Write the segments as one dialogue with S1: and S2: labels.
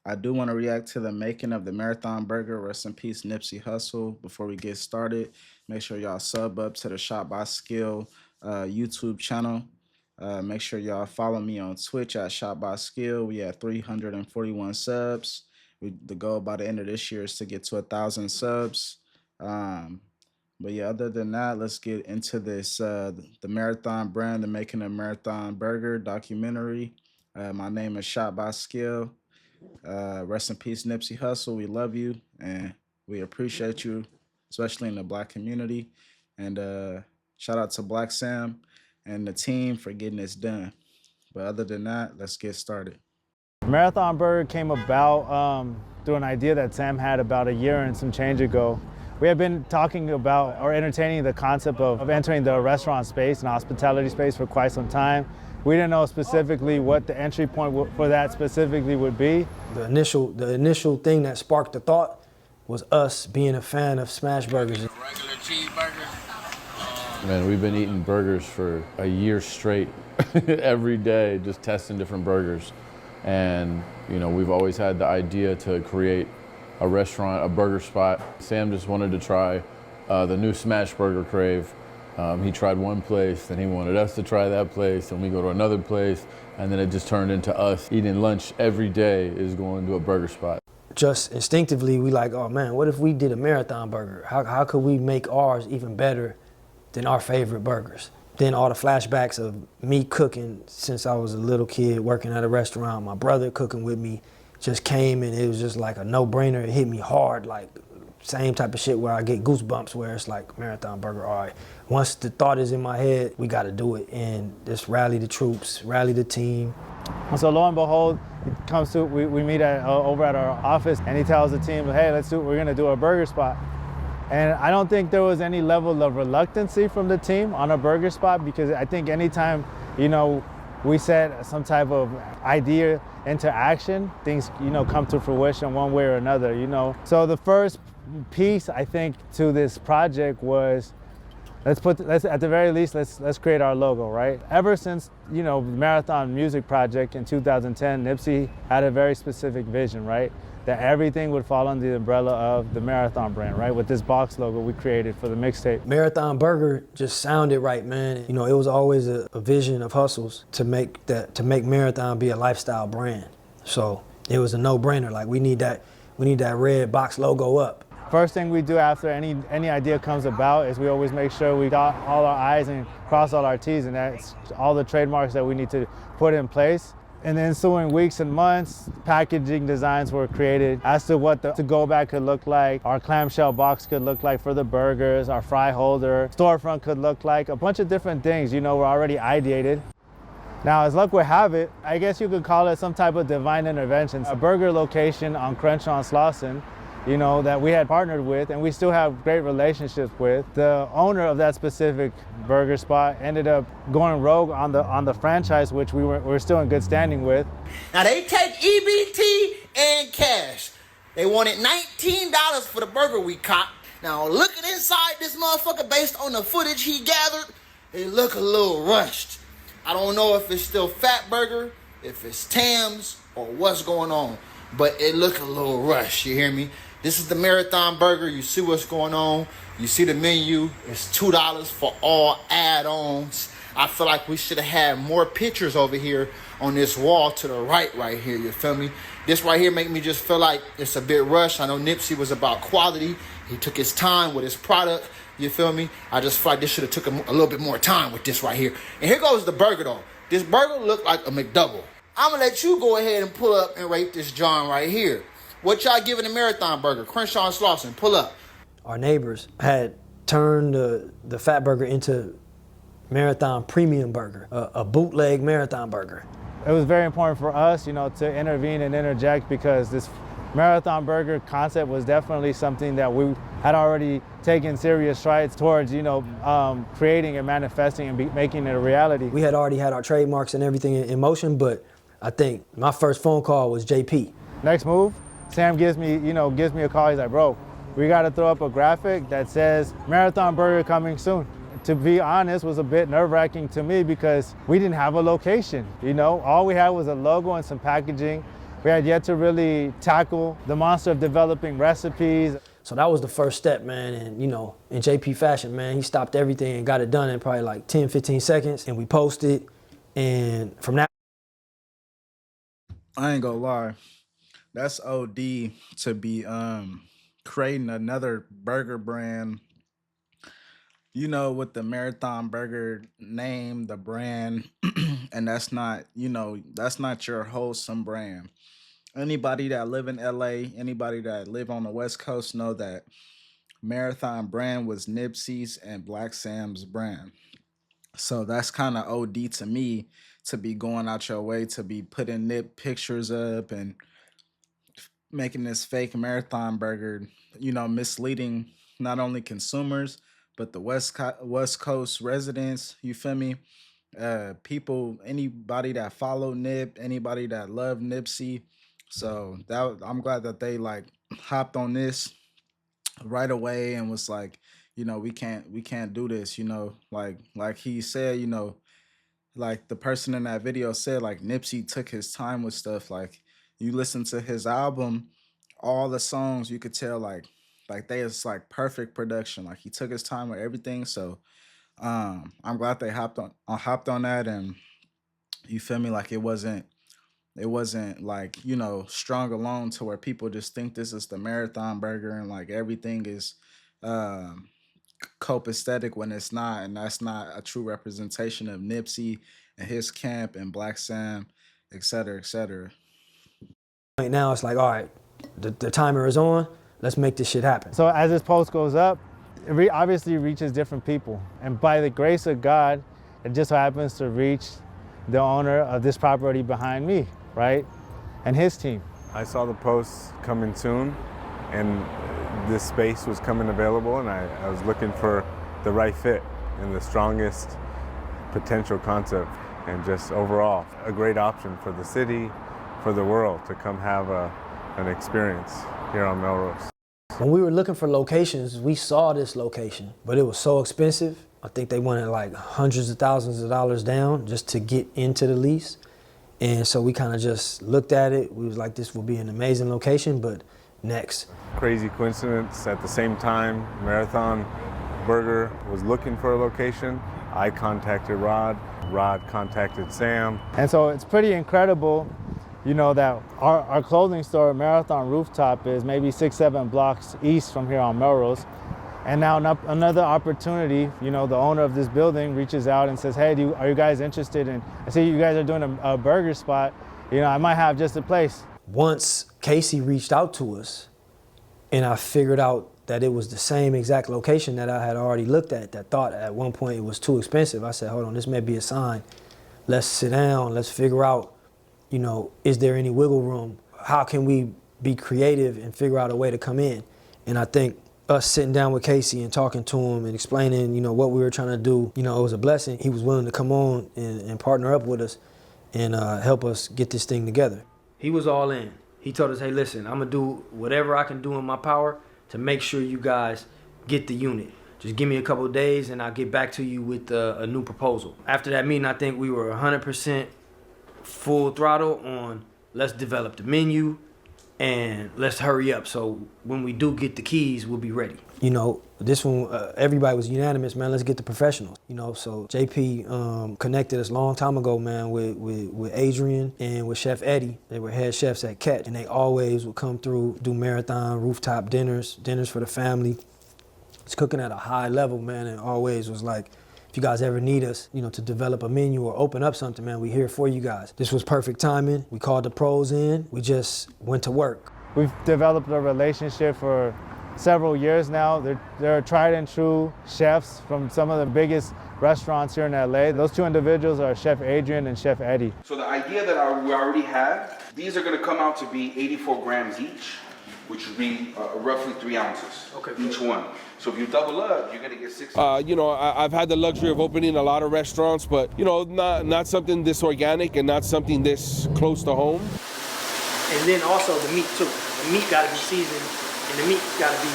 S1: I do want to react to the making of the Marathon Burger. Rest in peace, Nipsey Hussle. Before we get started, make sure y'all sub up to the ShotbySkill YouTube channel. Make sure y'all follow me on Twitch at ShotbySkill. We have 341 subs. The goal by the end of this year is to get to 1,000 subs. But yeah, other than that, let's get into this the Marathon brand, the making of Marathon Burger documentary. My name is ShotbySkill. Rest in peace, Nipsey Hussle. We love you and we appreciate you, especially in the Black community. And shout out to Black Sam and the team for getting this done. But other than that, let's get started.
S2: Marathon Burger came about through an idea that Sam had about a year and some change ago. We had been talking about or entertaining the concept of entering the restaurant space and hospitality space for quite some time. We didn't know specifically what the entry point for that specifically would be.
S3: The initial thing that sparked the thought was us being a fan of smash burgers.
S4: Regular cheeseburgers.
S5: Man, we've been eating burgers for a year straight, every day, just testing different burgers. And, you know, we've always had the idea to create a restaurant, a burger spot. Sam just wanted to try the new smash burger crave. He tried one place, then he wanted us to try that place, and we go to another place, and then it just turned into us eating lunch every day is going to a burger spot.
S3: Just instinctively, we like, oh man, what if we did a Marathon Burger? How could we make ours even better than our favorite burgers? Then all the flashbacks of me cooking since I was a little kid, working at a restaurant, my brother cooking with me, just came, and it was just like a no-brainer. It hit me hard, like same type of shit where I get goosebumps where it's like Marathon Burger, all right. Once the thought is in my head, we gotta do it, and just rally the troops, rally the team.
S2: And so lo and behold, it comes to, we meet over at our office, and he tells the team, hey, we're gonna do a burger spot. And I don't think there was any level of reluctancy from the team on a burger spot, because I think anytime, you know, we set some type of idea into action, things, you know, come to fruition one way or another, you know. So the first piece, I think, to this project was, let's at the very least, let's create our logo, right? Ever since, you know, the Marathon Music Project in 2010, Nipsey had a very specific vision, right? That everything would fall under the umbrella of the Marathon brand, right? With this box logo we created for the mixtape.
S3: Marathon Burger just sounded right, man. You know, it was always a vision of Hustle's to make Marathon be a lifestyle brand. So it was a no-brainer. Like we need that red box logo up.
S2: First thing we do after any idea comes about is we always make sure we dot all our I's and cross all our T's, and that's all the trademarks that we need to put in place. In the ensuing weeks and months, packaging designs were created as to what the to-go bag could look like, our clamshell box could look like for the burgers, our fry holder, storefront could look like, a bunch of different things, you know, were already ideated. Now, as luck would have it, I guess you could call it some type of divine intervention. A burger location on Crenshaw and Slauson, you know, that we had partnered with and we still have great relationships with. The owner of that specific burger spot ended up going rogue on the franchise, which we're still in good standing with.
S4: Now they take EBT and cash. They wanted $19 for the burger we caught. Now looking inside this motherfucker, based on the footage he gathered, it look a little rushed. I don't know if it's still Fat Burger, if it's Tam's, or what's going on, but it look a little rushed, you hear me? This is the Marathon Burger. You see what's going on. You see the menu. It's $2 for all add-ons. I feel like we should have had more pictures over here on this wall to the right here. You feel me? This right here make me just feel like it's a bit rushed. I know Nipsey was about quality. He took his time with his product. You feel me? I just feel like this should have took a little bit more time with this right here. And here goes the burger though. This burger looked like a McDouble. I'm going to let you go ahead and pull up and rate this John right here. What y'all giving the Marathon Burger? Crenshaw and Slauson, pull up.
S3: Our neighbors had turned the Fat Burger into Marathon Premium Burger, a bootleg Marathon Burger.
S2: It was very important for us, you know, to intervene and interject, because this Marathon Burger concept was definitely something that we had already taken serious strides towards, you know, creating and manifesting and making it a reality.
S3: We had already had our trademarks and everything in motion, but I think my first phone call was JP.
S2: Next move, Sam gives me a call. He's like, bro, we got to throw up a graphic that says Marathon Burger coming soon. To be honest, was a bit nerve-wracking to me because we didn't have a location. You know, all we had was a logo and some packaging. We We had yet to really tackle the monster of developing recipes.
S3: So that was the first step, man. And you know, in JP fashion, man, he stopped everything and got it done in probably like 10, 15 seconds. And we posted. And from that,
S1: I ain't gonna lie, that's OD to be creating another burger brand, you know, with the Marathon Burger name, the brand, and that's not, you know, that's not your wholesome brand. Anybody that live in LA, anybody that live on the West Coast know that Marathon brand was Nipsey's and Black Sam's brand. So that's kind of OD to me to be going out your way to be putting Nip pictures up and making this fake marathon burger, you know, misleading not only consumers but the West Coast residents. You feel me? People, anybody that follow Nip, anybody that love Nipsey. So that I'm glad that they like hopped on this right away and was like, you know, we can't do this. You know, like he said, you know, like the person in that video said, like Nipsey took his time with stuff. Like you listen to his album, all the songs you could tell like they is like perfect production. Like he took his time with everything. So I'm glad they hopped on that. And you feel me, like it wasn't like, you know, strong alone to where people just think this is the marathon burger and like everything is um copacetic when it's not, and that's not a true representation of Nipsey and his camp and Black Sam, et cetera, et cetera.
S3: right now, it's like, all right, the timer is on. Let's make this shit happen.
S2: So as this post goes up, it obviously reaches different people. And by the grace of God, it just so happens to reach the owner of this property behind me, right? And his team.
S6: I saw the post coming soon, and this space was coming available, and I was looking for the right fit and the strongest potential concept, and just overall a great option for the city, for the world to come have an experience here on Melrose.
S3: When we were looking for locations, we saw this location, but it was so expensive. I think they wanted like hundreds of thousands of dollars down just to get into the lease. And so we kind of just looked at it. We was like, this will be an amazing location, but next.
S6: Crazy coincidence, at the same time, Marathon Burger was looking for a location. I contacted Rod contacted Sam.
S2: And so it's pretty incredible, you know, that our clothing store, Marathon Rooftop, is maybe 6-7 blocks east from here on Melrose. And now another opportunity, you know, the owner of this building reaches out and says, hey, are you guys interested in, I see you guys are doing a burger spot. You know, I might have just a place.
S3: Once Casey reached out to us and I figured out that it was the same exact location that I had already looked at, that thought at one point it was too expensive, I said, hold on, this may be a sign. Let's sit down, let's figure out, you know, is there any wiggle room? How can we be creative and figure out a way to come in? And I think us sitting down with Casey and talking to him and explaining, you know, what we were trying to do, you know, it was a blessing. He was willing to come on and partner up with us and help us get this thing together. He was all in. He told us, hey, listen, I'm gonna do whatever I can do in my power to make sure you guys get the unit. Just give me a couple of days and I'll get back to you with a new proposal. After that meeting, I think we were 100% full throttle on let's develop the menu and let's hurry up so when we do get the keys, we'll be ready. You know, this one, everybody was unanimous, man, let's get the professionals. You know, so JP connected us a long time ago, man, with Adrian and with Chef Eddie. They were head chefs at Catch, and they always would come through, do Marathon rooftop dinners for the family. It's cooking at a high level, man, and always was like, if you guys ever need us, you know, to develop a menu or open up something, man, we're here for you guys. This was perfect timing. We called the pros in. We just went to work.
S2: We've developed a relationship for several years now. They're tried and true chefs from some of the biggest restaurants here in LA. Those two individuals are Chef Adrian and Chef Eddie.
S7: So the idea that we already have, these are gonna come out to be 84 grams each, which would be roughly 3 ounces, each one. So if you double up, you're gonna get 6.
S8: You know, I've had the luxury of opening a lot of restaurants, but you know, not something this organic and not something this close to home.
S3: And then also the meat too. The meat gotta be seasoned, and the meat gotta be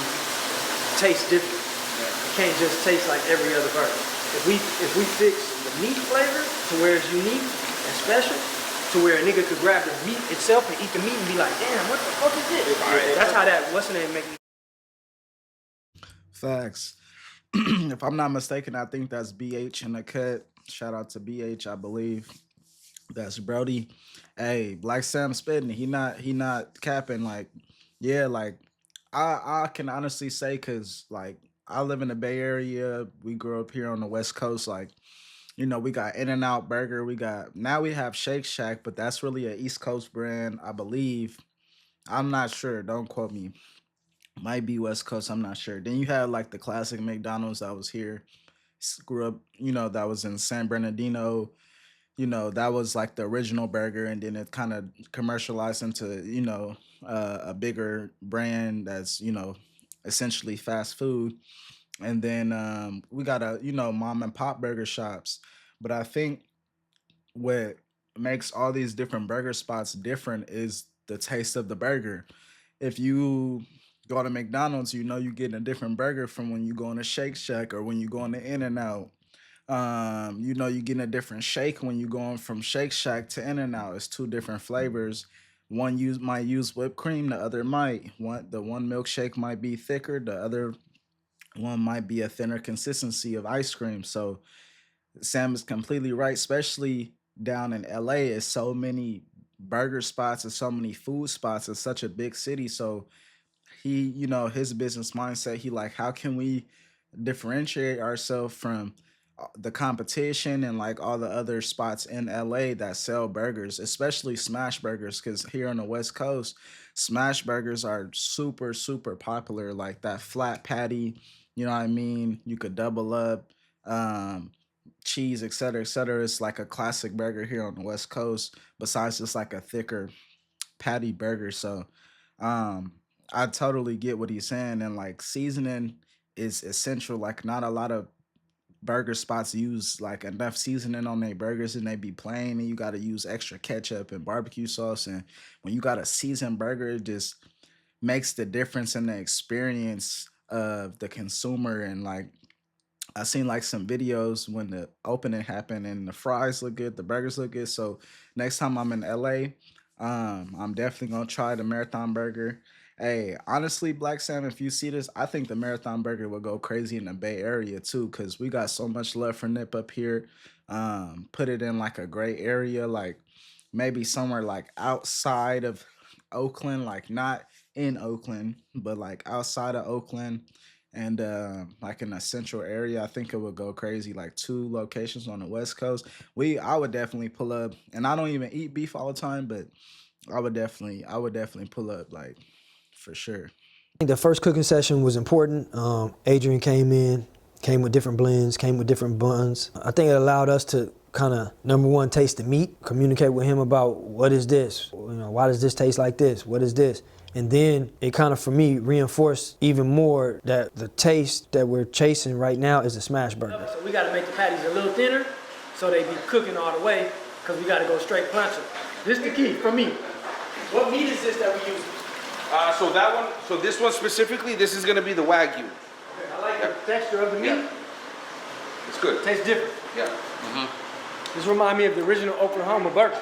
S3: taste different. It can't just taste like every other burger. If we fix the meat flavor to where it's unique and special, to where a nigga could grab the meat itself and eat the meat and be like, damn, what the fuck is this? That's how that, what's the name, make me.
S1: Facts. If I'm not mistaken, I think that's BH in the cut. Shout out to BH, I believe. That's Brody. Hey, Black Sam spitting. He not capping. Like, yeah, like I can honestly say, cause like I live in the Bay Area. We grew up here on the West Coast. Like, you know, we got In-N-Out Burger. We have Shake Shack, but that's really a East Coast brand, I believe. I'm not sure. Don't quote me. Might be West Coast. I'm not sure. Then you had like the classic McDonald's that was here. Grew up, you know, that was in San Bernardino. You know, that was like the original burger, and then it kind of commercialized into, you know, a bigger brand that's, you know, essentially fast food. And then we got you know, mom and pop burger shops. But I think what makes all these different burger spots different is the taste of the burger. If you go to McDonald's, you know you're getting a different burger from when you go on a Shake Shack or when you go on the In-N-Out. You know you're getting a different shake when you're going from Shake Shack to In-N-Out. It's two different flavors. One might use whipped cream, the other might. The one milkshake might be thicker, the other one might be a thinner consistency of ice cream. So Sam is completely right, especially down in LA. It's so many burger spots and so many food spots. It's such a big city. So he, you know, his business mindset, he like, how can we differentiate ourselves from the competition and like all the other spots in LA that sell burgers, especially smash burgers, because here on the West Coast, smash burgers are super, super popular. Like that flat patty, you know what I mean? You could double up, cheese, et cetera, et cetera. It's like a classic burger here on the West Coast, besides just like a thicker patty burger. So I totally get what he's saying. And like seasoning is essential. Like not a lot of burger spots use like enough seasoning on their burgers, and they be plain, and you got to use extra ketchup and barbecue sauce. And when you got a seasoned burger, it just makes the difference in the experience of the consumer. And like I seen like some videos when the opening happened, and the fries look good, the burgers look good. So next time I'm in LA, I'm definitely gonna try the Marathon Burger. Hey, honestly, Black Sam, if you see this, I think the Marathon Burger will go crazy in the Bay Area too, because we got so much love for Nip up here. Put it in like a gray area, like maybe somewhere like outside of Oakland, like not in Oakland, but like outside of Oakland, and like in a central area. I think it would go crazy. Like 2 locations on the West Coast. I would definitely pull up, and I don't even eat beef all the time, but I would definitely pull up, like, for sure.
S3: I think the first cooking session was important. Adrian came with different blends, came with different buns. I think it allowed us to kind of, number one, taste the meat, communicate with him about what is this? You know, why does this taste like this? What is this? And then it kind of, for me, reinforced even more that the taste that we're chasing right now is a smash burger. So we got to make the patties a little thinner so they be cooking all the way, because we got to go straight punching. This is the key for me. What meat is this that we use?
S7: So this one specifically, this is gonna be the Wagyu.
S3: Okay, I like the texture of the meat.
S7: Yeah. It's good.
S3: Tastes different.
S7: Yeah.
S3: This reminds me of the original Oklahoma burger.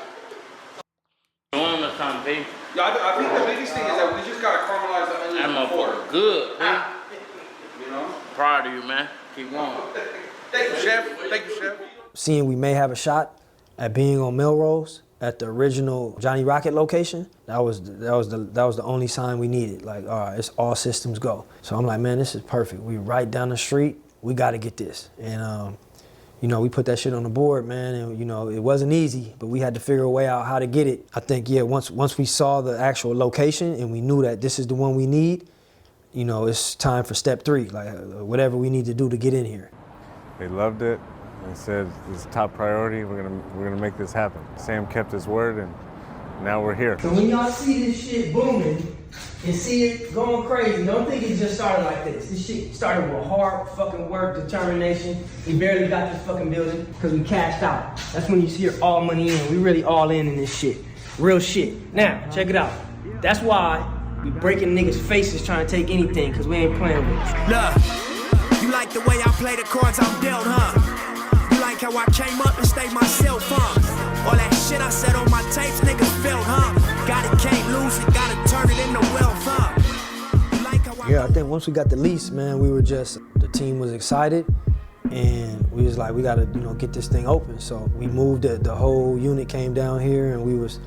S9: You want me something?
S7: Yeah, I think the biggest thing is that we just gotta caramelize the onion
S9: That
S7: before.
S9: motherfucker good, man.
S7: You know?
S9: Proud of you, man. Keep going.
S7: Thank you, chef. Thank you, chef.
S3: Seeing we may have a shot at being on Melrose at the original Johnny Rocket location, that was the only sign we needed. Like, all right, it's all systems go. So I'm like, man, this is perfect. We right down the street. We got to get this. And you know, we put that shit on the board, man. And you know, it wasn't easy, but we had to figure a way out how to get it. I think, yeah, once we saw the actual location and we knew that this is the one we need, you know, it's time for step 3, like whatever we need to do to get in here.
S6: They loved it. They said it's top priority. We're gonna make this happen. Sam kept his word, and now we're here.
S3: So when y'all see this shit booming and see it going crazy, don't think it just started like this. This shit started with hard fucking work, determination. We barely got this fucking building because we cashed out. That's when you see your all money in. We really all in this shit. Real shit. Now, check it out. That's why we breaking niggas' faces trying to take anything, because we ain't playing with it.
S10: Look, you like the way I play the cards I'm dealt, huh? You like how I came up and stayed myself, huh? All that shit I said on my tapes, niggas felt, huh? Got it, can't lose it, gotta turn it into wealth, huh? You like how
S3: Yeah, I think once we got the lease, man, the team was excited, and we was like, we gotta, get this thing open. So we moved the whole unit came down here, and we was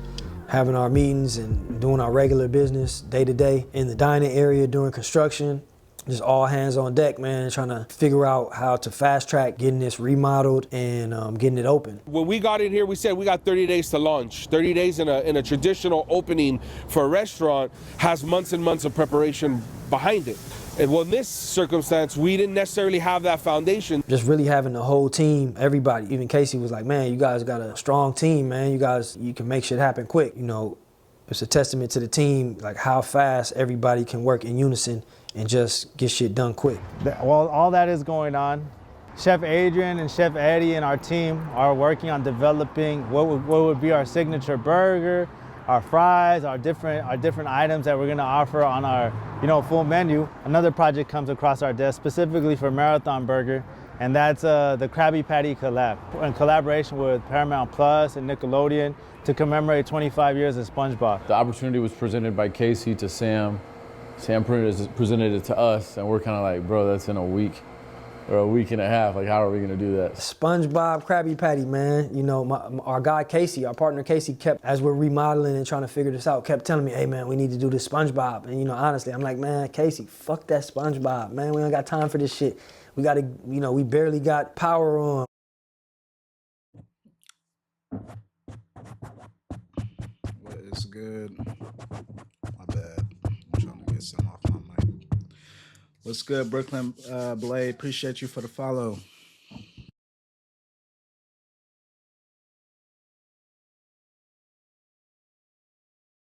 S3: having our meetings and doing our regular business day to day in the dining area during construction. Just all hands on deck, man, trying to figure out how to fast track getting this remodeled and getting it open.
S8: When we got in here, we said we got 30 days to launch. 30 days in a traditional opening for a restaurant has months and months of preparation behind it. And well, in this circumstance, we didn't necessarily have that foundation.
S3: Just really having the whole team, everybody, even Casey was like, man, you guys got a strong team, man. You can make shit happen quick. It's a testament to the team, like how fast everybody can work in unison and just get shit done quick.
S2: While all that is going on, Chef Adrian and Chef Eddie and our team are working on developing what would be our signature burger, our fries, our different items that we're gonna offer on our full menu. Another project comes across our desk specifically for Marathon Burger, and that's the Krabby Patty collab in collaboration with Paramount Plus and Nickelodeon to commemorate 25 years of SpongeBob.
S5: The opportunity was presented by Casey to Sam. Sam presented it to us, and we're kind of like, bro, that's in a week or a week and a half. Like, how are we gonna do that?
S3: SpongeBob Krabby Patty, man. Our guy Casey, our partner Casey, as we're remodeling and trying to figure this out, kept telling me, hey man, we need to do this SpongeBob. And honestly, I'm like, man, Casey, fuck that SpongeBob, man. We don't got time for this shit. We gotta, we barely got power on.
S1: What is good? My bad. I'm trying to get some off my mic. What's good, Brooklyn Blade? Appreciate you for the follow.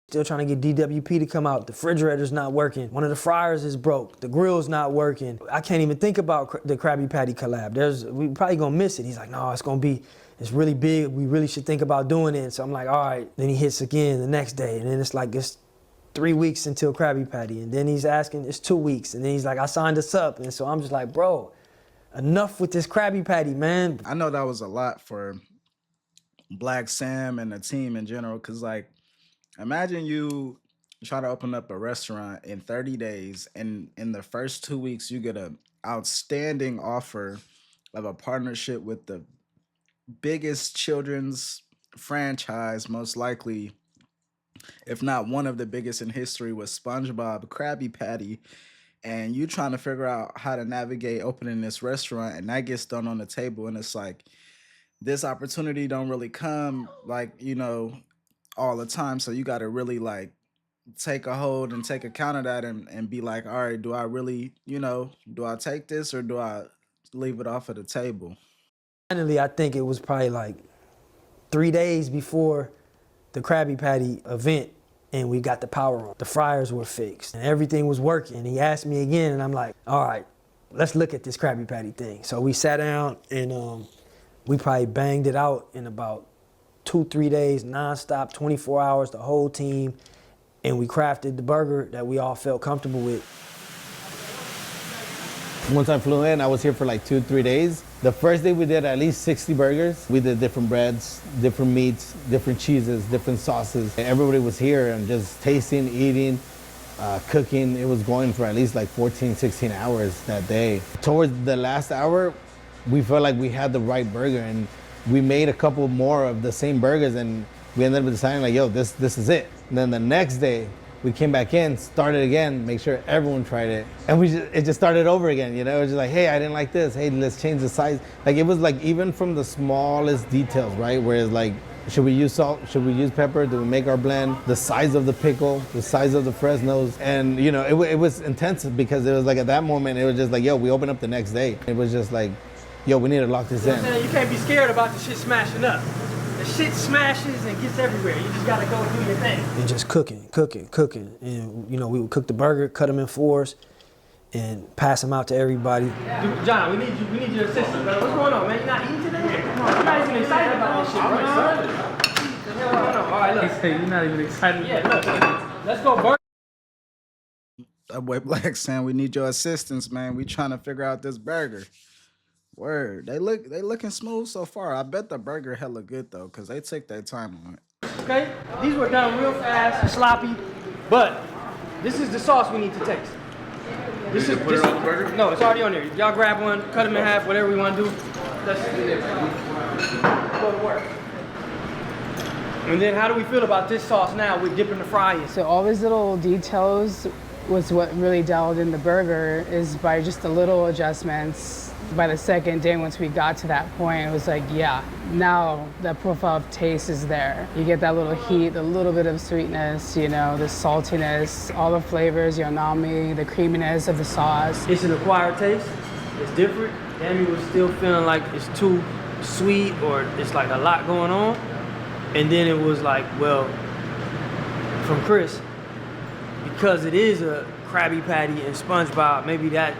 S3: Still trying to get DWP to come out. The refrigerator's not working. One of the fryers is broke. The grill's not working. I can't even think about the Krabby Patty collab. We probably gonna miss it. He's like, no, it's really big. We really should think about doing it. So I'm like, all right. Then he hits again the next day. And then it's 3 weeks until Krabby Patty. And then he's asking, it's 2 weeks. And then he's like, I signed us up. And so I'm just like, bro, enough with this Krabby Patty, man.
S1: I know that was a lot for Black Sam and the team in general, because imagine you try to open up a restaurant in 30 days, and in the first 2 weeks, you get an outstanding offer of a partnership with the biggest children's franchise, most likely, if not one of the biggest in history, with SpongeBob Krabby Patty, and you trying to figure out how to navigate opening this restaurant, and that gets thrown on the table, and it's like, this opportunity don't really come all the time. So you got to really take a hold and take account of that and be like, all right, do I really, do I take this or do I leave it off of the table?
S3: Finally, I think it was probably 3 days before the Krabby Patty event, and we got the power on. The fryers were fixed and everything was working. And he asked me again, and I'm like, all right, let's look at this Krabby Patty thing. So we sat down and we probably banged it out in about 2-3 days, nonstop, 24 hours, the whole team, and we crafted the burger that we all felt comfortable with.
S11: Once I flew in, I was here for 2-3 days. The first day we did at least 60 burgers. We did different breads, different meats, different cheeses, different sauces. And everybody was here and just tasting, eating, cooking. It was going for at least 14, 16 hours that day. Towards the last hour, we felt like we had the right burger, and we made a couple more of the same burgers, and we ended up deciding yo, this is it. And then the next day, we came back in, started again, make sure everyone tried it. And it just started over again, It was just hey, I didn't like this. Hey, let's change the size. It was even from the smallest details, right? Whereas should we use salt? Should we use pepper? Do we make our blend? The size of the pickle, the size of the Fresnos. And it was intense because it was at that moment, it was just yo, we opened up the next day. It was just yo, we need to lock this in.
S12: You can't be scared about the shit smashing up. The shit smashes and gets everywhere. You just gotta go do your thing.
S3: And just cooking. And we would cook the burger, cut them in 4s, and pass them out to everybody.
S12: Dude, John, we need your assistance, bro. What's going on, man? You're not eating today? Come on, you're not even excited about this shit, bro. I'm excited. All right, look. He said you're not even excited. Yeah, look. Let's go, burger.
S1: That boy Black Sam, we need your assistance, man. We trying to figure out this burger. Word. They looking smooth so far. I bet the burger hella good though, cause they take their time on it.
S12: Okay? These were done real fast, sloppy, but this is the sauce we need to taste. This is
S7: put it on the burger?
S12: No, it's already on there. Y'all grab one, cut them in half, whatever we want to do. Let's go to work. And then how do we feel about this sauce now with dipping the fry in?
S13: So all these little details was what really dialed in the burger is by just the little adjustments. By the second day, once we got to that point, it was like, yeah, now that profile of taste is there. You get that little heat, a little bit of sweetness, you know, the saltiness, all the flavors, the umami, the creaminess of the sauce.
S12: It's an acquired taste. It's different. Dammy was still feeling like it's too sweet or it's like a lot going on. And then it was like, well, from Chris, because it is a Krabby Patty and SpongeBob, maybe that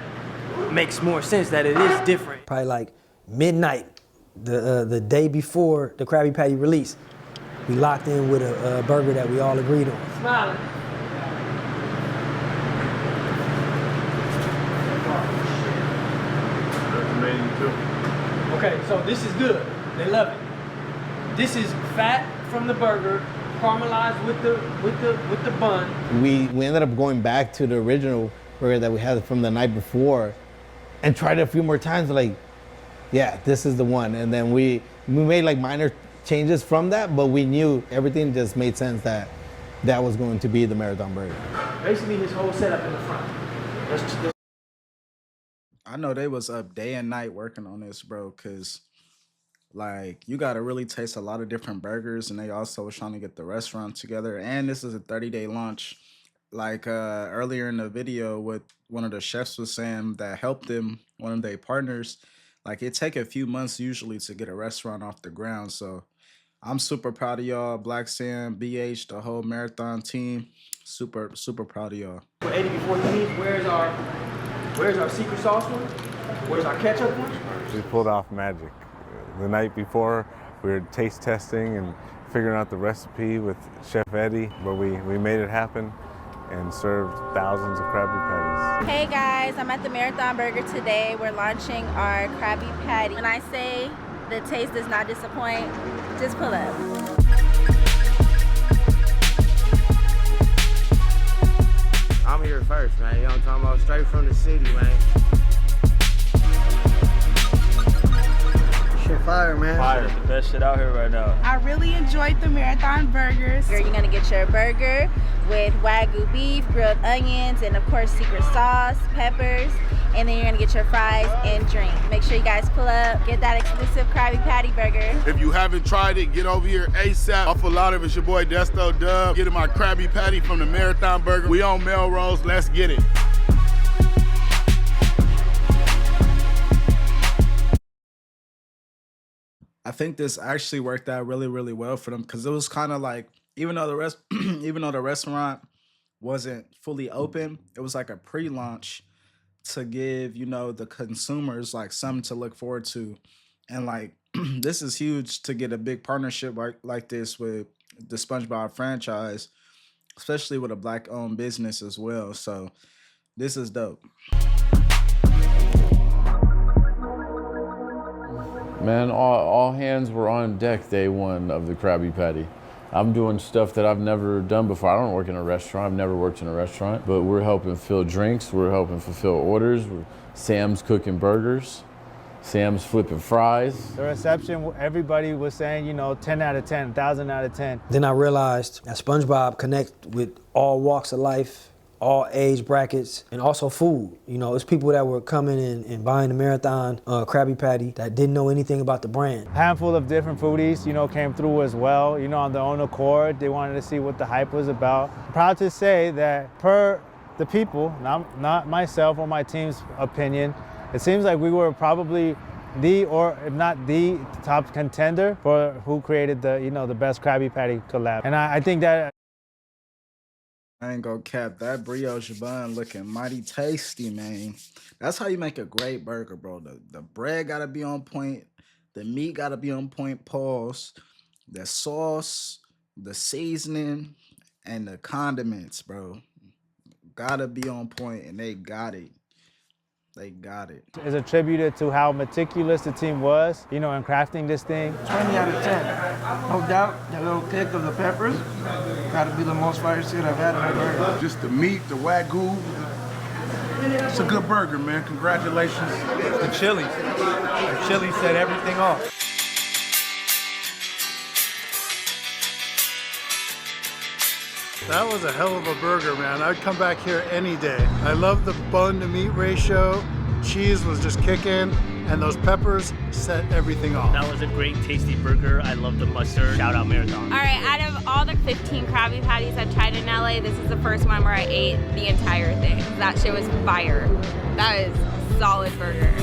S12: makes more sense that it is different.
S3: Probably like midnight, the day before the Krabby Patty release, we locked in with a burger that we all agreed on.
S12: Smiling.
S6: That's amazing too.
S12: Okay, so this is good. They love it. This is fat from the burger, caramelized with the bun.
S11: We ended up going back to the original burger that we had from the night before and tried it a few more times, like, yeah, this is the one. And then we made like minor changes from that, but we knew everything just made sense that that was going to be the Marathon burger.
S12: Basically his whole setup in the front.
S1: I know they was up day and night working on this, bro, cause like you gotta really taste a lot of different burgers, and they also was trying to get the restaurant together. And this is a 30-day launch. Like earlier in the video, what one of the chefs was saying that helped them, one of their partners, like it take a few months usually to get a restaurant off the ground. So I'm super proud of y'all, Black Sam, BH, the whole Marathon team. Super proud of y'all.
S12: For 80 before you leave, where's our secret sauce one? Where's our ketchup one?
S6: We pulled off magic. The night before, we were taste testing and figuring out the recipe with Chef Eddie, but we made it happen and served thousands of Krabby Patties.
S14: Hey guys, I'm at the Marathon Burger today. We're launching our Krabby Patty. When I say the taste does not disappoint, just pull up.
S9: I'm here first, man. You know what I'm talking about? Straight from the city, man.
S3: Shit fire, man.
S9: Fire, the best shit out here right now.
S15: I really enjoyed the Marathon Burgers.
S14: You're gonna get your burger with Wagyu beef, grilled onions, and of course secret sauce, peppers, and then you're gonna get your fries and drink. Make sure you guys pull up, get that exclusive Krabby Patty burger.
S16: If you haven't tried it, get over here ASAP. Off a lot of it's your boy Desto Dub. Getting my Krabby Patty from the Marathon Burger. We on Melrose, let's get it.
S1: I think this actually worked out really well for them, because it was kind of like, even though the restaurant wasn't fully open, it was like a pre-launch to give, you know, the consumers like something to look forward to. And like this is huge to get a big partnership like this with the SpongeBob franchise, especially with a Black owned business as well. So this is dope.
S5: Man, all hands were on deck day one of the Krabby Patty. I'm doing stuff that I've never done before. I don't work in a restaurant. I've never worked in a restaurant, but we're helping fill drinks. We're helping fulfill orders. Sam's cooking burgers. Sam's flipping fries.
S2: The reception, everybody was saying, you know, 10 out of 10, 1,000 out of 10.
S3: Then I realized that SpongeBob connects with all walks of life, all age brackets, and also food. You know, it's people that were coming in and buying the Marathon Krabby Patty that didn't know anything about the brand.
S2: A handful of different foodies, you know, came through as well, you know, on their own accord. They wanted to see what the hype was about. Proud to say that per the people, not myself or my team's opinion, it seems like we were probably the, or if not the, top contender for who created the, you know, the best Krabby Patty collab. And I think that
S1: I ain't gonna cap, that brioche bun looking mighty tasty, man. That's how you make a great burger, bro. The bread gotta be on point, the meat gotta be on point, pause, the sauce, the seasoning, and the condiments, bro. Gotta be on point, and they got it. They got it.
S2: It's attributed to how meticulous the team was, you know, in crafting this thing.
S12: 20 out of 10. No doubt, the little kick of the peppers gotta be the most fire shit I've had in a burger.
S16: Just the meat, the Wagyu. It's a good burger, man. Congratulations.
S17: The chili. The chili set everything off.
S18: That was a hell of a burger, man. I'd come back here any day. I love the bun to meat ratio. Cheese was just kicking, and those peppers set everything off.
S19: That was a great, tasty burger. I love the mustard. Shout out Marathon.
S20: All right, out of all the 15 Krabby Patties I've tried in LA, this is the first one where I ate the entire thing. That shit was fire. That is a solid burger.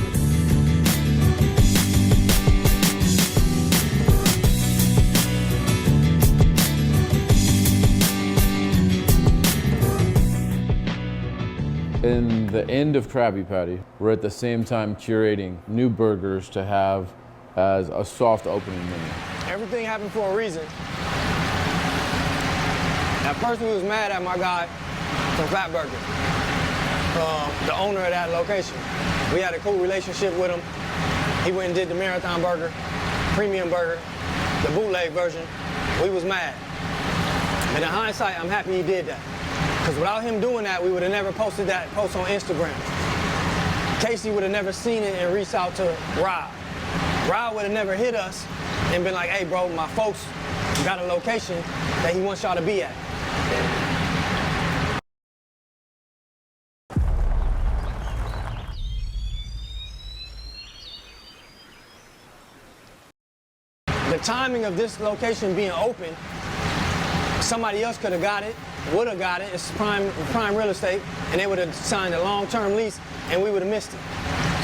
S5: In the end of Krabby Patty, we're at the same time curating new burgers to have as a soft opening menu.
S3: Everything happened for a reason. At first we was mad at my guy from Fat Burger, the owner of that location. We had a cool relationship with him. He went and did the Marathon Burger, premium burger, the bootleg version. We was mad. And in hindsight, I'm happy he did that. Because without him doing that, we would have never posted that post on Instagram. Casey would have never seen it and reached out to Rob. Rob would have never hit us and been like, hey bro, my folks got a location that he wants y'all to be at. The timing of this location being open, somebody else could have got it, would have got it. It's prime real estate, and they would have signed a long-term lease, and we would have missed it.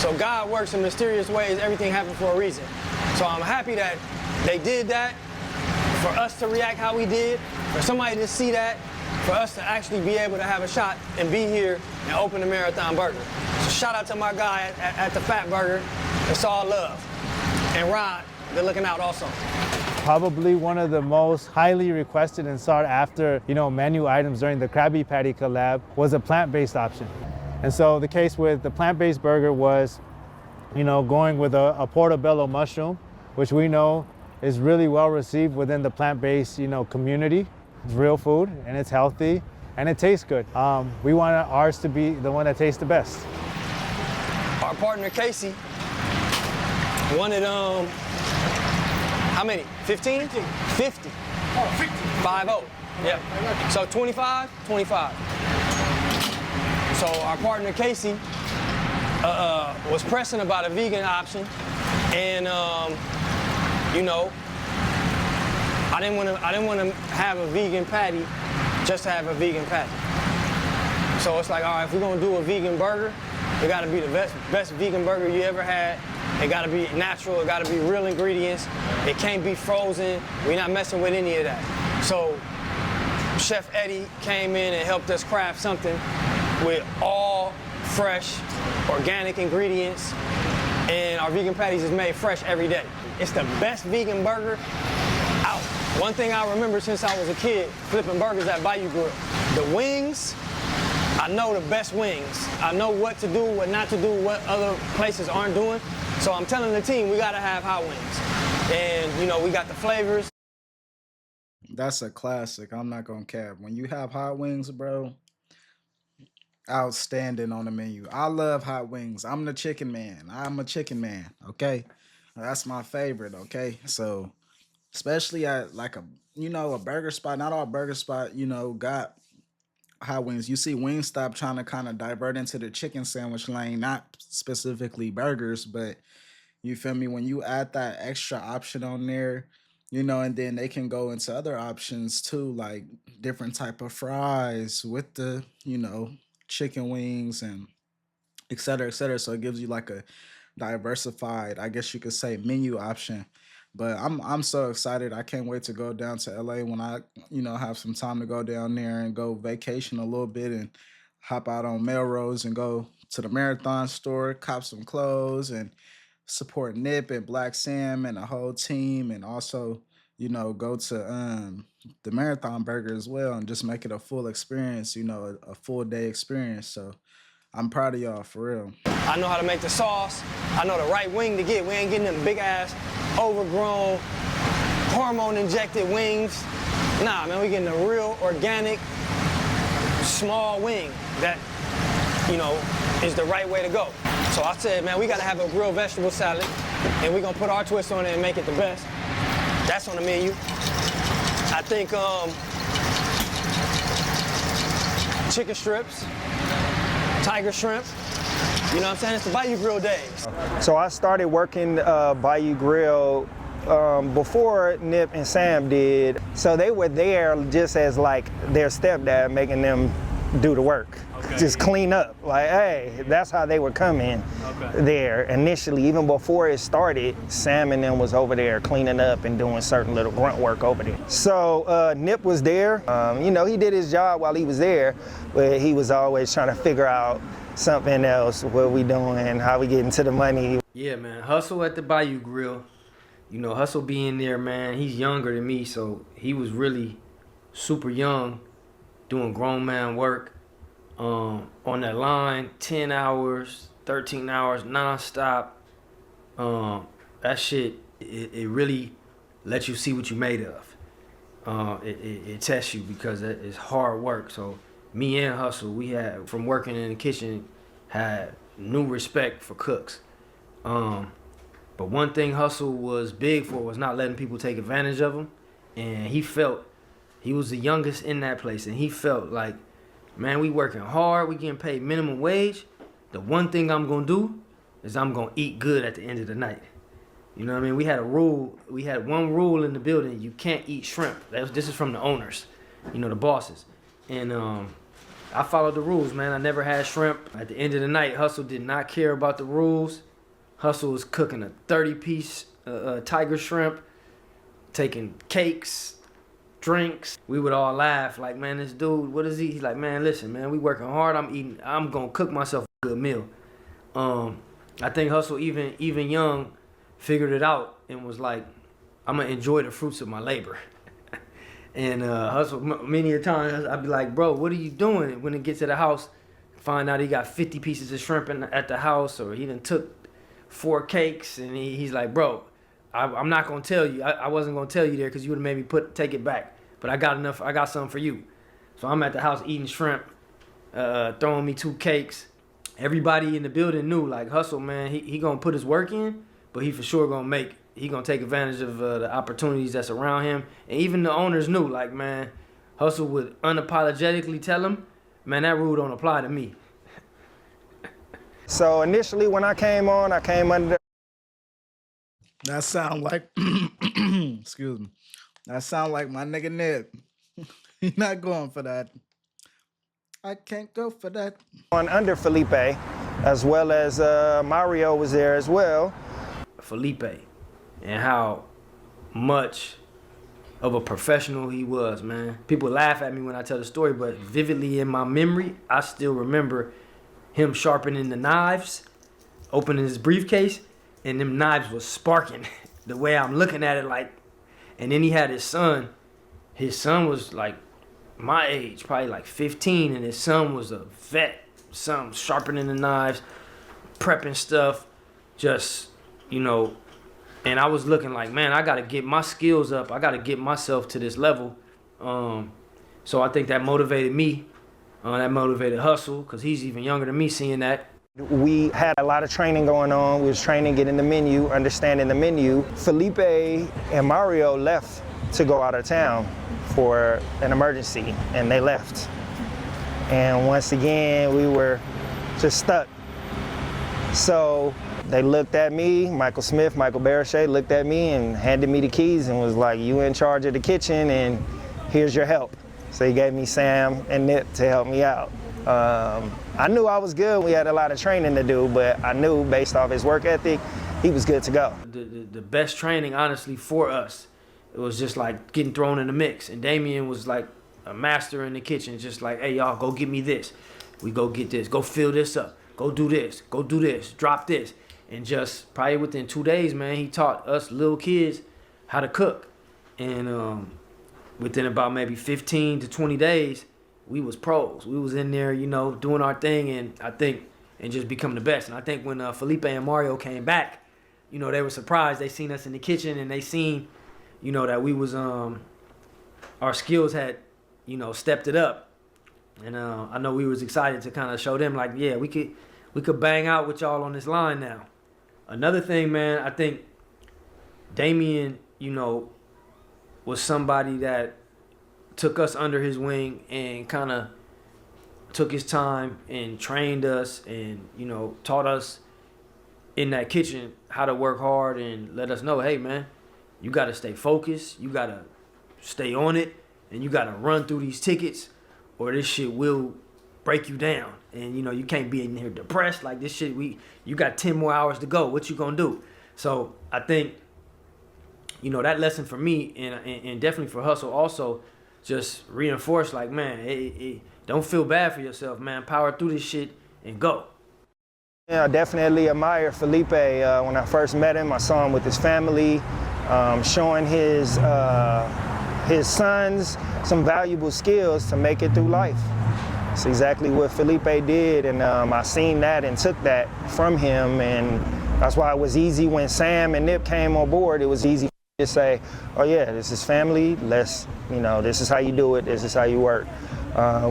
S3: So God works in mysterious ways. Everything happened for a reason. So I'm happy that they did that, for us to react how we did, for somebody to see that, for us to actually be able to have a shot and be here and open the Marathon Burger. So shout out to my guy at the Fat Burger. It's all love. And Rod, they're looking out also.
S2: Probably one of the most highly requested and sought after, you know, menu items during the Krabby Patty collab was a plant-based option. And so the case with the plant-based burger was, you know, going with a portobello mushroom, which we know is really well received within the plant-based, you know, community. It's real food and it's healthy and it tastes good. We want ours to be the one that tastes the best.
S3: Our partner Casey wanted how many? 15? 50. Oh, 50. 5-0. Yeah. So 25, 25. So our partner Casey was pressing about a vegan option, and you know, I didn't want to have a vegan patty just to have a vegan patty. So it's like, all right, if we're gonna do a vegan burger, it gotta be the best vegan burger you ever had. It gotta be natural, it gotta be real ingredients. It can't be frozen. We're not messing with any of that. So Chef Eddie came in and helped us craft something with all fresh, organic ingredients. And our vegan patties is made fresh every day. It's the best vegan burger out. One thing I remember since I was a kid, flipping burgers at Bayou Grill. The wings, I know the best wings. I know what to do, what not to do, what other places aren't doing. So I'm telling the team, we gotta have hot wings. And you know, we got the flavors.
S1: That's a classic. I'm not gonna cap. When you have hot wings, bro, outstanding on the menu. I love hot wings. I'm the chicken man. I'm a chicken man, okay? That's my favorite, okay? So especially at like a, you know, a burger spot, not all burger spot, you know, got hot wings. You see Wingstop trying to kind of divert into the chicken sandwich lane, not specifically burgers, but you feel me? When you add that extra option on there, you know, and then they can go into other options too, like different type of fries with the, you know, chicken wings and et cetera, et cetera. So it gives you like a diversified, I guess you could say, menu option. But I'm so excited. I can't wait to go down to LA when I, you know, have some time to go down there and go vacation a little bit and hop out on Melrose and go to the Marathon store, cop some clothes and support Nip and Black Sam and the whole team, and also, you know, go to the Marathon Burger as well and just make it a full experience, you know, a full day experience. So I'm proud of y'all, for real.
S3: I know how to make the sauce. I know the right wing to get. We ain't getting them big ass, overgrown, hormone injected wings. Nah, man, we getting a real organic, small wing that, you know, is the right way to go. So I said, man, we gotta have a grilled vegetable salad, and we're gonna put our twist on it and make it the best. That's on the menu. I think chicken strips, tiger shrimp. You know what I'm saying? It's the Bayou Grill days.
S21: So I started working Bayou Grill before Nip and Sam did. So they were there just as like their stepdad, making them do the work. Okay. Just clean up. Like, hey, that's how they would come in there initially. Even before it started, Sam and them was over there cleaning up and doing certain little grunt work over there. So Nip was there. You know, he did his job while he was there, but he was always trying to figure out something else, what we doing, how we getting to the money.
S12: Yeah, man, Hussle at the Bayou Grill. You know, Hussle being there, man, he's younger than me, so he was really super young, doing grown man work on that line, 10 hours, 13 hours, nonstop. That shit, it really lets you see what you made of. It tests you because it's hard work. So me and Hussle, we had, from working in the kitchen, had new respect for cooks. But one thing Hussle was big for was not letting people take advantage of him. And he felt, he was the youngest in that place, and he felt like, man, we working hard, we getting paid minimum wage. The one thing I'm gonna do is I'm gonna eat good at the end of the night. You know what I mean? We had a rule, we had one rule in the building: you can't eat shrimp. This is from the owners, you know, the bosses. And I followed the rules, man. I never had shrimp. At the end of the night, Hussle did not care about the rules. Hussle was cooking a 30-piece tiger shrimp, taking cakes, drinks. We would all laugh like, man, this dude, what is he? He's like, man, listen, man, we working hard. I'm gonna cook myself a good meal. I think Hussle, even young, figured it out and was like, I'm gonna enjoy the fruits of my labor. And Hussle, many a times I'd be like, bro, what are you doing? When it gets to the house, find out he got 50 pieces of shrimp at the house, or he done took 4 cakes, and he's like, bro, I'm not gonna tell you. I wasn't gonna tell you there because you would have made me take it back. But I got enough. I got something for you. So I'm at the house eating shrimp, throwing me 2 cakes. Everybody in the building knew, like, Hussle, man, he gonna put his work in, but he for sure gonna take advantage of the opportunities that's around him. And even the owners knew, like, man, Hussle would unapologetically tell him, man, that rule don't apply to me.
S21: So initially when I came under
S1: That sound like, excuse me. That sound like my nigga Nip. He not going for that. I can't go for that.
S21: under Felipe, as well as Mario was there as well.
S12: Felipe, and how much of a professional he was, man. People laugh at me when I tell the story, but vividly in my memory, I still remember him sharpening the knives, opening his briefcase, and them knives was sparking the way I'm looking at it, like. And then he had his son. His son was like my age, probably like 15, and his son was a vet. Son sharpening the knives, prepping stuff, just, you know. And I was looking like, man, I gotta get my skills up. I gotta get myself to this level. So I think that motivated me. That motivated Hussle, because he's even younger than me, seeing that.
S21: We had a lot of training going on. We was training, getting the menu, understanding the menu. Felipe and Mario left to go out of town for an emergency, and they left. And once again, we were just stuck. So they looked at me, Michael Smith, Michael Barachet looked at me and handed me the keys and was like, you in charge of the kitchen and here's your help. So he gave me Sam and Nip to help me out. I knew I was good. We had a lot of training to do, but I knew based off his work ethic, he was good to go.
S12: The best training, honestly, for us, it was just like getting thrown in the mix. And Damien was like a master in the kitchen, just like, hey, y'all, go get me this. We go get this. Go fill this up. Go do this. Go do this. Drop this. And just probably within 2 days, man, he taught us little kids how to cook. And within about maybe 15 to 20 days, we was pros. We was in there, you know, doing our thing, and just becoming the best. And I think when Felipe and Mario came back, you know, they were surprised. They seen us in the kitchen, and they seen, you know, that we was our skills had, you know, stepped it up. And I know we was excited to kind of show them, like, yeah, we could bang out with y'all on this line now. Another thing, man, I think Damien, you know, was somebody that took us under his wing and kind of took his time and trained us and, you know, taught us in that kitchen how to work hard and let us know, hey, man, you got to stay focused, you got to stay on it, and you got to run through these tickets or this shit will break you down. And, you know, you can't be in here depressed like this shit. You got 10 more hours to go. What you gonna do? So I think, you know, that lesson for me and definitely for Hussle also just reinforced, like, man, don't feel bad for yourself, man. Power through this shit and go.
S21: Yeah, I definitely admire Felipe. When I first met him, I saw him with his family, showing his sons some valuable skills to make it through life. It's exactly what Felipe did, and I seen that and took that from him, and that's why it was easy when Sam and Nip came on board. It was easy to say, oh yeah, this is family, you know, this is how you do it, this is how you work.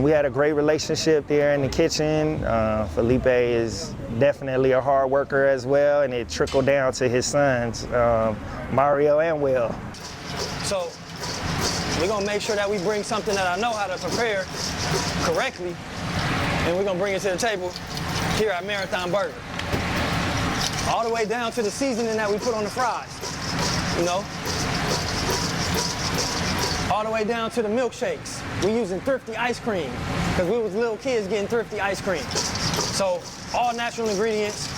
S21: We had a great relationship there in the kitchen. Felipe is definitely a hard worker as well, and it trickled down to his sons, Mario and Will.
S3: So we're gonna make sure that we bring something that I know how to prepare correctly, and we're gonna bring it to the table here at Marathon Burger. All the way down to the seasoning that we put on the fries, you know? All the way down to the milkshakes. We using Thrifty ice cream, because we was little kids getting Thrifty ice cream. So all natural ingredients,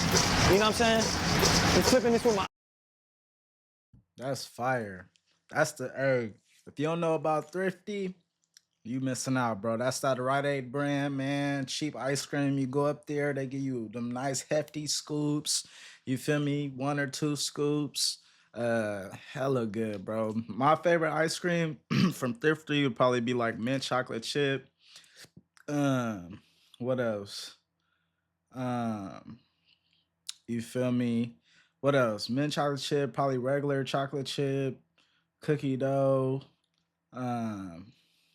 S3: you know what I'm saying? I'm flipping this with my...
S1: That's fire. That's the herb. If you don't know about Thrifty, you missing out, bro. That's that Rite Aid brand, man. Cheap ice cream. You go up there, they give you them nice hefty scoops. You feel me? 1 or 2 scoops. Hella good, bro. My favorite ice cream from Thrifty would probably be like mint chocolate chip. What else? You feel me? What else? Mint chocolate chip, probably regular chocolate chip, cookie dough.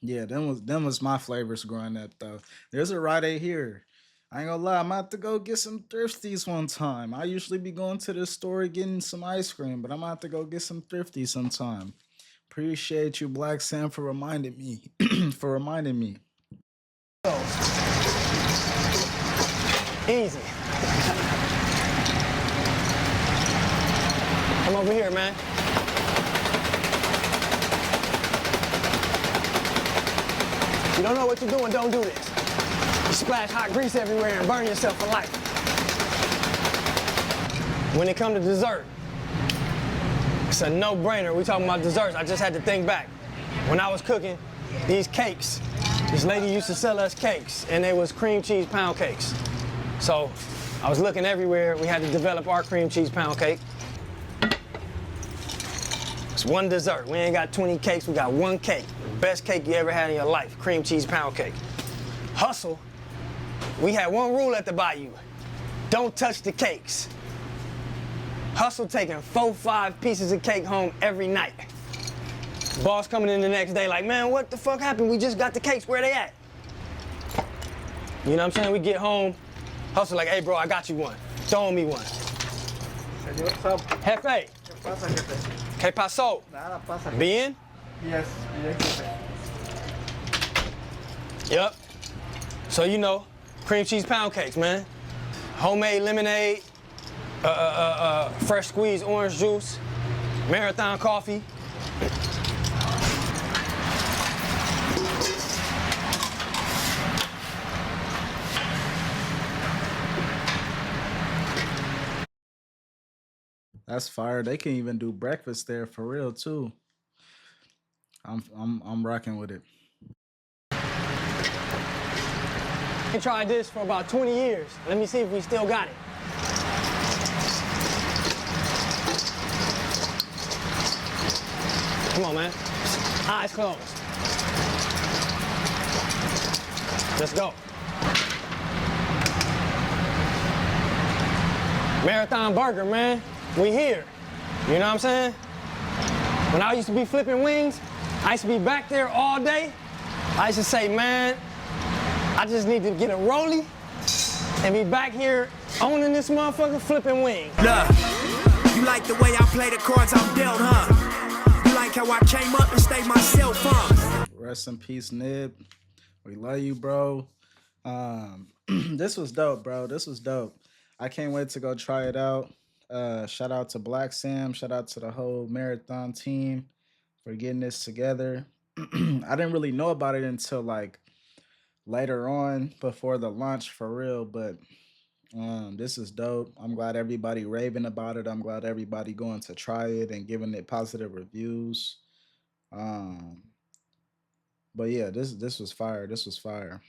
S1: Yeah, them was my flavors growing up though. There's a Rite Aid here. I ain't gonna lie, I'm about to go get some Thrifties one time. I usually be going to the store getting some ice cream, but I'm about to go get some Thrifties sometime. Appreciate you, Black Sam, for reminding me.
S3: Easy. Come over here, man. You don't know what you're doing, don't do this. You splash hot grease everywhere and burn yourself for life. When it comes to dessert, it's a no-brainer. We talking about desserts. I just had to think back. When I was cooking these cakes, this lady used to sell us cakes, and they was cream cheese pound cakes. So I was looking everywhere. We had to develop our cream cheese pound cake. It's one dessert. We ain't got 20 cakes, we got one cake. The best cake you ever had in your life, cream cheese pound cake. Hussle, we had one rule at the Bayou. Don't touch the cakes. Hussle taking 4-5 pieces of cake home every night. Boss coming in the next day like, man, what the fuck happened? We just got the cakes, where they at? You know what I'm saying? We get home, Hussle like, hey bro, I got you one. Throw me one. Jefe. ¿Qué pasó?
S4: Nada pasa.
S3: Bien?
S4: Yes, yes.
S3: Yep. So you know, cream cheese pound cakes, man. Homemade lemonade, fresh squeezed orange juice, Marathon coffee.
S1: That's fire. They can even do breakfast there for real too. I'm rocking with it.
S3: We tried this for about 20 years. Let me see if we still got it. Come on, man. Eyes closed. Let's go. Marathon Burger, man. We here. You know what I'm saying? When I used to be flipping wings, I used to be back there all day. I used to say, man, I just need to get a rollie and be back here owning this motherfucker flipping wings.
S10: Look, you like the way I play the cards I'm dealt, huh? You like how I came up and stayed myself, huh?
S1: Rest in peace, Nib. We love you, bro. This was dope, bro. This was dope. I can't wait to go try it out. Shout out to Black Sam. Shout out to the whole marathon team for getting this together. I didn't really know about it until like later on before the launch for real, but this is dope. I'm glad everybody raving about it. I'm glad everybody going to try it and giving it positive reviews. But yeah, this was fire. This was fire.